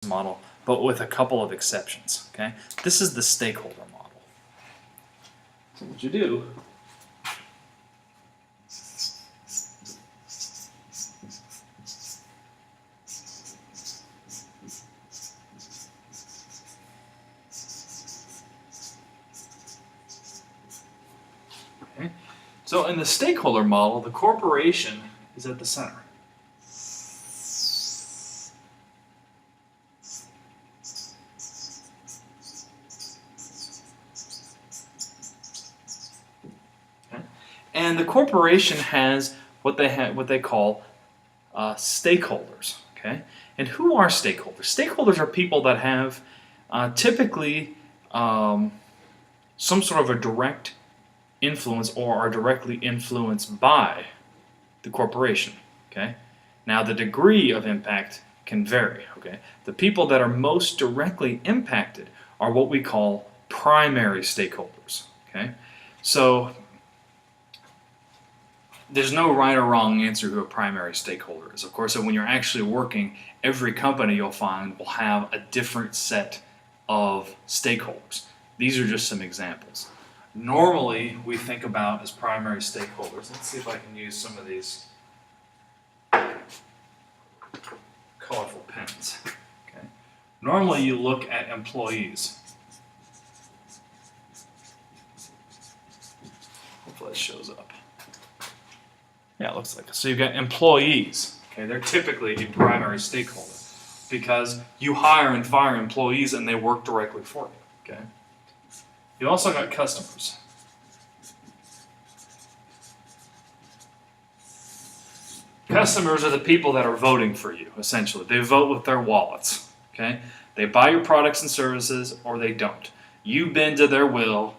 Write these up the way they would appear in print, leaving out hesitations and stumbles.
model, but with a couple of exceptions. Okay, this is the stakeholder model. So what you do So in the stakeholder model, the corporation is at the center. Okay. And the corporation has what they call stakeholders. Okay. And who are stakeholders? Stakeholders are people that have typically some sort of a direct influence or are directly influenced by the corporation. Okay. Now the degree of impact can vary. Okay. The people that are most directly impacted are what we call primary stakeholders. Okay. So there's no right or wrong answer who a primary stakeholder is. Of course, when you're actually working, every company you'll find will have a different set of stakeholders. These are just some examples. Normally, we think about as primary stakeholders. Let's see if I can use some of these colorful pens. Okay. Normally, you look at employees. Hopefully, it shows up. Yeah, it looks like it. So you've got employees. Okay, they're typically a primary stakeholder because you hire and fire employees and they work directly for you. Okay. You also got customers. Customers are the people that are voting for you, essentially. They vote with their wallets. Okay? They buy your products and services or they don't. You bend to their will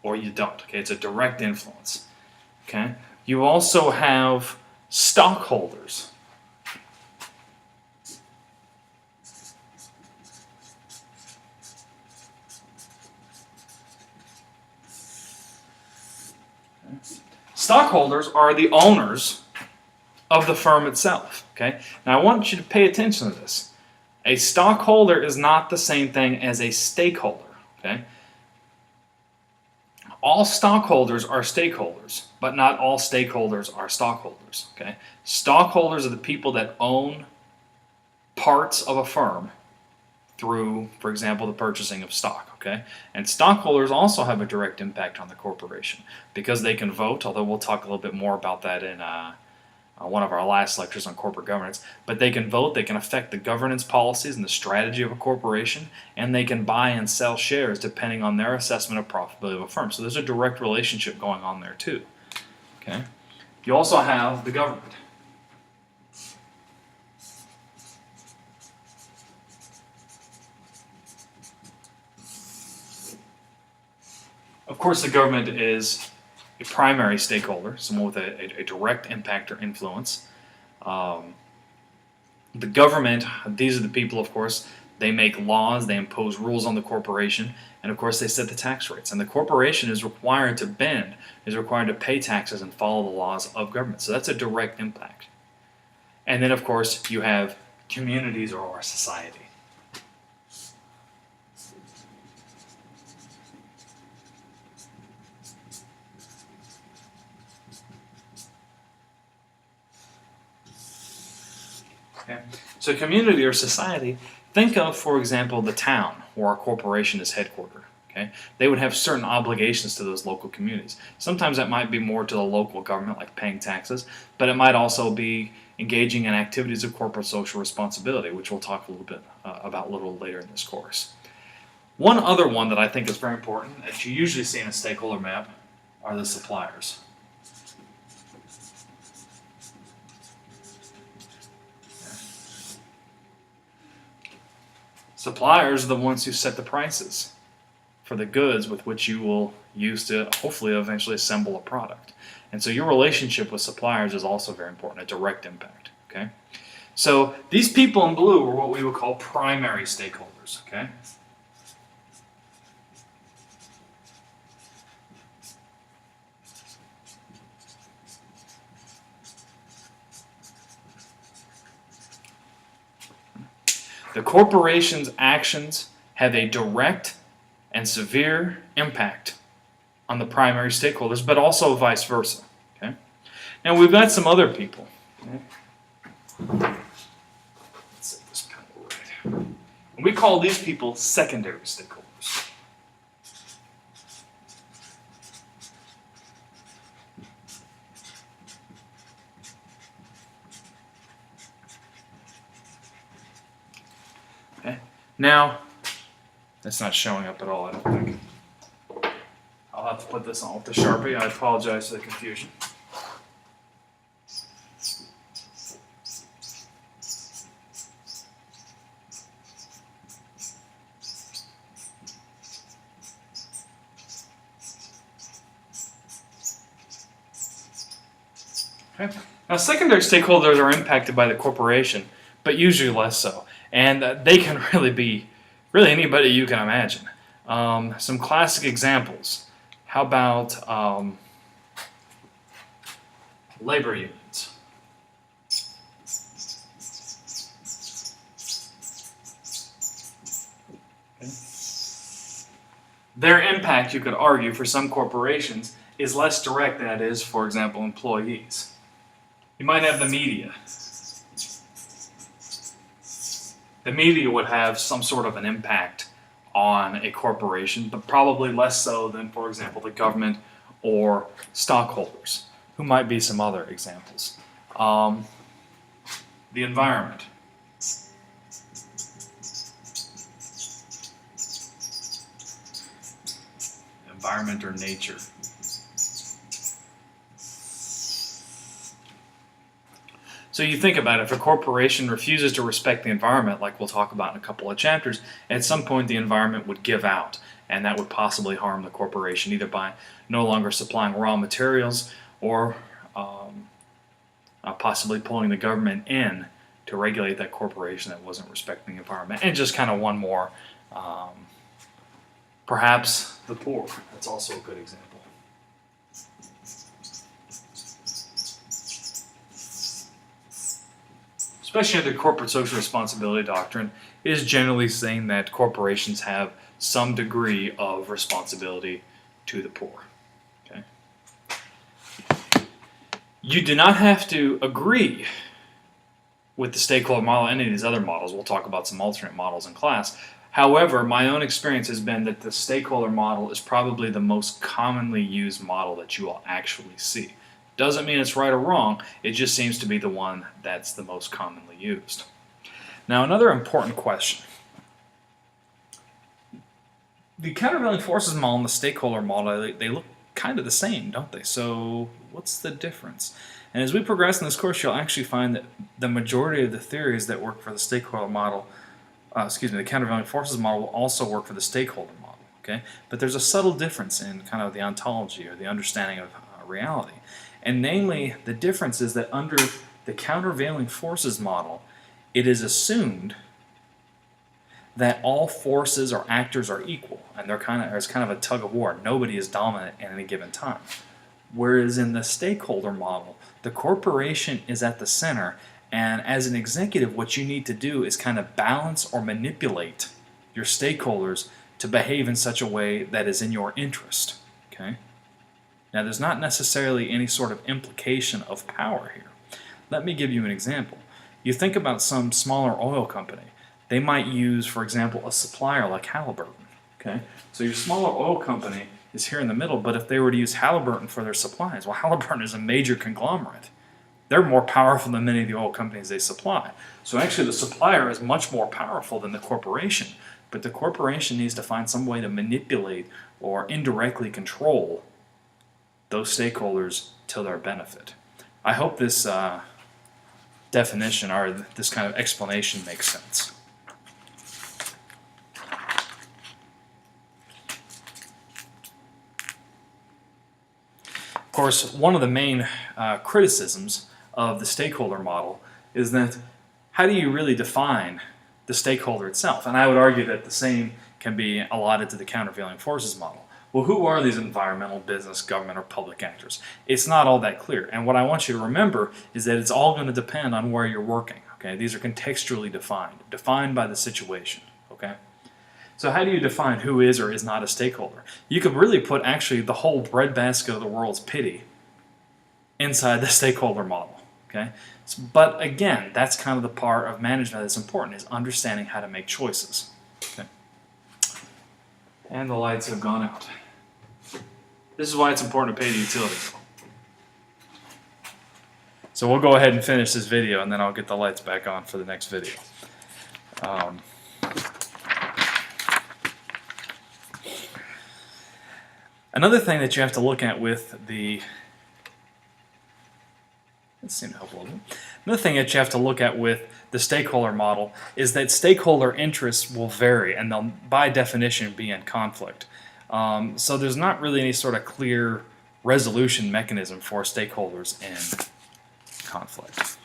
or you don't. Okay? It's a direct influence. Okay? You also have stockholders. Stockholders are the owners of the firm itself. Okay? Now I want you to pay attention to this. A stockholder is not the same thing as a stakeholder. Okay? All stockholders are stakeholders, but not all stakeholders are stockholders. Okay? Stockholders are the people that own parts of a firm through, for example, the purchasing of stock. Okay? And stockholders also have a direct impact on the corporation because they can vote, although we'll talk a little bit more about that in one of our last lectures on corporate governance. But they can vote, they can affect the governance policies and the strategy of a corporation, and they can buy and sell shares depending on their assessment of profitability of a firm. So there's a direct relationship going on there too. Okay? You also have the government. Of course, the government is a primary stakeholder, someone with a direct impact or influence. The government, these are the people, of course, they make laws, they impose rules on the corporation, and of course they set the tax rates. And the corporation is required to bend, is required to pay taxes and follow the laws of government. So that's a direct impact. And then, of course, you have communities or our society. Okay. So community or society, think of, for example, the town where our corporation is headquartered. Okay. They would have certain obligations to those local communities. Sometimes that might be more to the local government, like paying taxes, but it might also be engaging in activities of corporate social responsibility, which we'll talk a little bit about a little later in this course. One other one that I think is very important, that you usually see in a stakeholder map, are the suppliers. Suppliers are the ones who set the prices for the goods with which you will use to hopefully eventually assemble a product. And so your relationship with suppliers is also very important, a direct impact. Okay? So these people in blue are what we would call primary stakeholders. Okay? The corporation's actions have a direct and severe impact on the primary stakeholders, but also vice versa. Okay? Now we've got some other people. Okay? Let's set this pen right. And we call these people secondary stakeholders. Okay. Now, that's not showing up at all, I don't think. I'll have to put this on with the Sharpie. I apologize for the confusion. Okay. Now, secondary stakeholders are impacted by the corporation, but usually less so. And they can really be anybody you can imagine. Some classic examples. How about labor unions? Okay. Their impact, you could argue, for some corporations is less direct than it is, for example, employees. You might have the media. The media would have some sort of an impact on a corporation, but probably less so than, for example, the government or stockholders, who might be some other examples. The environment. Environment or nature. So you think about it, if a corporation refuses to respect the environment, like we'll talk about in a couple of chapters, at some point the environment would give out, and that would possibly harm the corporation, either by no longer supplying raw materials or possibly pulling the government in to regulate that corporation that wasn't respecting the environment. And just kind of one more, perhaps the poor. That's also a good example. Especially under corporate social responsibility doctrine, is generally saying that corporations have some degree of responsibility to the poor. Okay? You do not have to agree with the stakeholder model, any of these other models. We'll talk about some alternate models in class. However, my own experience has been that the stakeholder model is probably the most commonly used model that you will actually see. Doesn't mean it's right or wrong, it just seems to be the one that's the most commonly used. Now, another important question. The countervailing forces model and the stakeholder model, they look kind of the same, don't they? So what's the difference? And as we progress in this course, you'll actually find that the majority of the theories that work for the stakeholder model, the countervailing forces model will also work for the stakeholder model. Okay? But there's a subtle difference in kind of the ontology or the understanding of reality. And namely, the difference is that under the countervailing forces model, it is assumed that all forces or actors are equal, and there's kind of a tug of war. Nobody is dominant at any given time. Whereas in the stakeholder model, the corporation is at the center, and as an executive, what you need to do is kind of balance or manipulate your stakeholders to behave in such a way that is in your interest. Okay? Now, there's not necessarily any sort of implication of power here. Let me give you an example. You think about some smaller oil company. They might use, for example, a supplier like Halliburton. Okay? So your smaller oil company is here in the middle, but if they were to use Halliburton for their supplies, well, Halliburton is a major conglomerate. They're more powerful than many of the oil companies they supply. So actually the supplier is much more powerful than the corporation, but the corporation needs to find some way to manipulate or indirectly control those stakeholders to their benefit. I hope this definition or this kind of explanation makes sense. Of course, one of the main criticisms of the stakeholder model is that how do you really define the stakeholder itself? And I would argue that the same can be allotted to the countervailing forces model. Well, who are these environmental, business, government, or public actors? It's not all that clear. And what I want you to remember is that it's all going to depend on where you're working. Okay, these are contextually defined by the situation. Okay, so how do you define who is or is not a stakeholder? You could really put actually the whole breadbasket of the world's pity inside the stakeholder model. Okay, but again, that's kind of the part of management that's important, is understanding how to make choices. Okay. And the lights have gone out. This is why it's important to pay the utility bill. So we'll go ahead and finish this video, and then I'll get the lights back on for the next video. Another thing that you have to look at with the Another thing that you have to look at with the stakeholder model is that stakeholder interests will vary, and they'll, by definition, be in conflict. So there's not really any sort of clear resolution mechanism for stakeholders in conflict.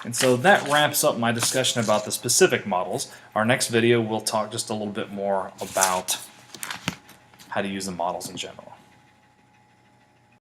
And so that wraps up my discussion about the specific models. Our next video, we'll talk just a little bit more about how to use the models in general.